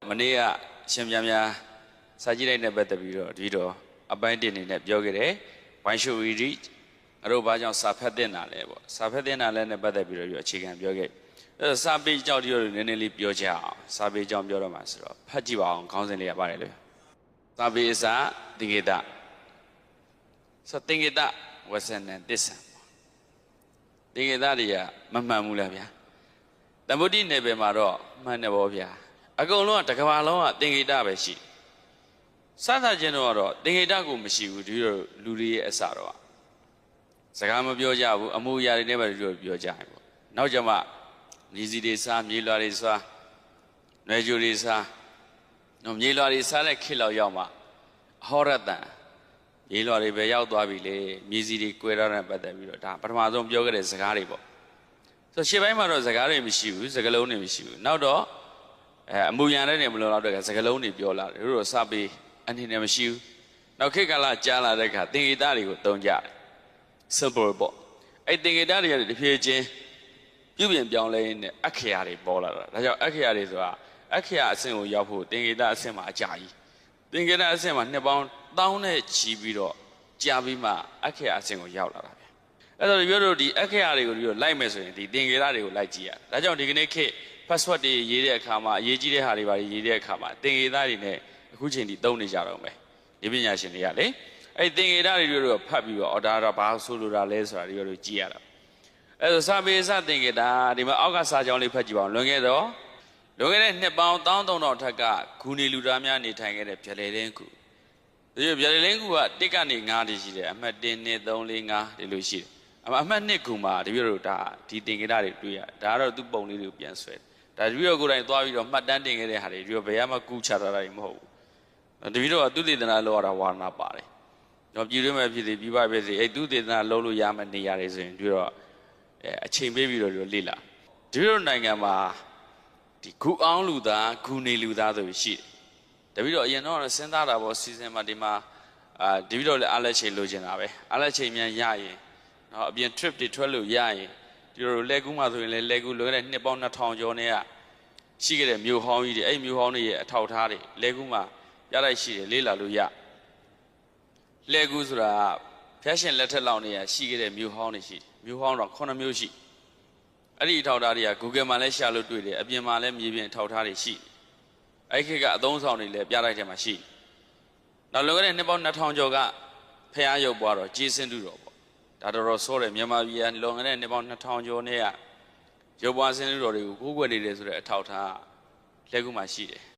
မနေ့ကရှင်ပြများစာကြည့်လိုက်တဲ့ပတ်သက်ပြီးတော့ဒီတော့အပိုင်းတင်နေနဲ့ပြောခဲ့တယ်ဝိုင်းရှူဝီရီအတို့ဘာကြောင့်စာဖတ်တင်တာလဲပေါ့စာဖတ်တင်တာလဲနဲ့ပတ်သက်ပြီးတော့အခြေခံပြောခဲ့အဲစာပေကြောင့်ဒီလိုနည်းနည်းလေးပြောကြအောင်စာပေကြောင့်ပြောတော့မှာဆိုတော့ဖတ်ကြည့်ပါအောင်ခေါင်းစဉ်လေးရပါတယ်လေစာပေအစသင်္ကေတသင်္ကေတဝဆနံတစ္ဆံသင်္ကေတတွေကမမှန်ဘူးလားဗျာသမုဒိနယ်ပယ်မှာတော့မှန်တယ်ဗောဗျာအကုန်လုံးကတကဘာလုံးကသင်္ကေတပဲရှိစသချင်းတော့သင်္ကေတကိုမရှိဘူးဒီလိုလူတွေရဲ့အစတော့စကားမပြောကြဘူးအမှုအရာတွေနဲ့ပဲဒီလိုပြောကြရင်ပေါ့နောက်ကြမှာမြေစီတွေစားမြေလွာတွေစားနွယ်ကြိုတွေစားမြေလွာတွေစားတဲ့ခေတ်လောက်ရောက်မှအဟောရတန်မြေလွာတွေပဲရောက်သွားပြီလေမြေစီတွေကွဲတော့တဲ့ပတ်သက်ပြီးတော့ဒါပထမဆုံးပြောခဲ့တဲ့စကားတွေပေါ့ဆိုရှေ့ပိုင်းမှာတော့စကားတွေမရှိဘူးစကားလုံးတွေမရှိဘူးနောက်တော့အမှုရတဲ့နေမလို့တော့စကားလုံးတွေပြောလာတယ်တို့တော့စပေးအနေနဲ့မရှိဘူးနောက်ခေတ်ကလာကြားလာတဲ့အခါသင်္ကေတတွေကိုတုံးကြတယ် simple ပေါ့အဲ့သင်္ကေတတွေကတဖြည်းချင်းပြုပြင်ပြောင်းလဲနေတဲ့အခရာတွေပေါ်လာတာဒါကြောင့်အခရာတွေဆိုတာအခရာအဆင့်ကိုရောက်ဖို့သင်္ကေတအဆင့်မှာအကြာကြီးသင်္ကေတအဆင့်မှာနှစ်ပေါင်းတောင်းနဲ့ချီပြီးတော့ကြာပြီးမှအခရာအဆင့်ကိုရောက်လာတာပဲအဲ့တော့ပြောလို့ဒီအခရာတွေကိုဒီလိုလိုက်မယ်ဆိုရင်ဒီသင်္ကေတတွေကိုလိုက်ကြည့်ရဒါကြောင့်ဒီကနေ့ခေတ် password တွေရေးတဲ့အခါမှာအရေးကြီးတဲ့ဟာတွေပါရေးတဲ့အခါမှာသင်္ကေတတွေနဲ့အခုချိန်ထိသုံးနေကြတော့မယ်ဒီပညာရှင်တွေကလေအဲ့သင်္ကေတတွေတို့ဖတ်ပြီးတော့ဒါတော့ဘာဆိုလိုတာလဲဆိုတာဒီလိုကြည့်ရတာအဲ့ဒါစာပေစသင်္ကေတဒီမှာအောက်ကစာကြောင်းလေးဖတ်ကြည့်ပါဦးလွန်ခဲ့တဲ့နှစ်ပေါင်း1300ထက်ကဂူနီလူသားများနေထိုင်ခဲ့တဲ့ဗျလေလင်းကူဒီဗျလေလင်းကူက1ကနေ9တိရှိတယ်အမှတ်1 2 3 4 5ဒီလိုရှိတယ်အမှတ်2ကူမှာတပြည့်တို့ဒါဒီသင်္ကေတတွေတွေ့ရဒါကတော့သူ့ပုံလေးတွေကိုပြန်ဆွဲဒါတပြည့်တို့ကိုယ်တိုင်သွားပြီးတော့မှတ်တမ်းတင်ခဲ့တဲ့ဟာတွေဒီဘယ်မှကူးချတာတွေမဟုတ်ဘူးတပြည့်တို့ကသူတည်တနာလောက်ရတာဝါနာပါတယ်တော့ပြည်တွင်းမှာဖြစ်စီပြည်ပဖြစ်စီအဲ့သူတည်တနာလုံးလို့ရမယ့်နေရာတွေဆိုရင်ပြီးတော့အချိန်ပေးပြီးတော့လေ့လာဒီလိုနိုင်ငံမှာဒီဂူအောင်လူသားဂူနေလူသားဆိုပြီးရှိတယ်တပည့်တော့အရင်တော့စဉ်းစားတာပေါ့စီစဉ်မှာဒီမှာဒီပြီးတော့လည်းအားလက်ချိန်လိုချင်တာပဲအားလက်ချိန်မြန်ရရင်နော်အပြင် trip တွေထွက်လို့ရရင်ဒီလိုလက်ကူးမှာဆိုရင်လည်းလက်ကူးလွန်ခဲ့တဲ့နှစ်ပေါင်း2000ကျော်နဲ့ကရှိခဲ့တဲ့မြို့ဟောင်းကြီးတွေအဲ့မြို့ဟောင်းတွေရဲ့အထောက်ထားတွေလက်ကူးမှာရလိုက်ရှိတယ်လေ့လာလို့ရလက်ကူးဆိုတာဖျက်ရှင်လက်ထက်လောက်နေရရှိခဲ့တဲ့မြို့ဟောင်းတွေရှိတယ်မြို့ဟောင်းတော့9မြို့ရှိအဲ့ဒီအထောက်ထားတွေက Google မှာလည်းရှာလို့တွေ့တယ်အပြင်မှာလည်းမြေပြင်အထောက်ထားတွေရှိအဲ့ခေတ်ကအသုံးဆောင်တွေလည်းပြလိုက်တယ်မှာရှိနောက်လွန်ခဲ့တဲ့နှစ်ပေါင်း2000ကျော်ကဖျားရုပ်ပွားတော့ကျေးစင်းတူတော်ပေါ့ဒါတော်ဆိုးတယ်မြန်မာပြည်ကလွန်ခဲ့တဲ့နှစ်ပေါင်း2000ကျော်နဲ့ကရုပ်ပွားစင်းတူတော်တွေကိုကိုးကွယ်နေတယ်ဆိုတဲ့အထောက်ထားလက်ကူမှာရှိတယ်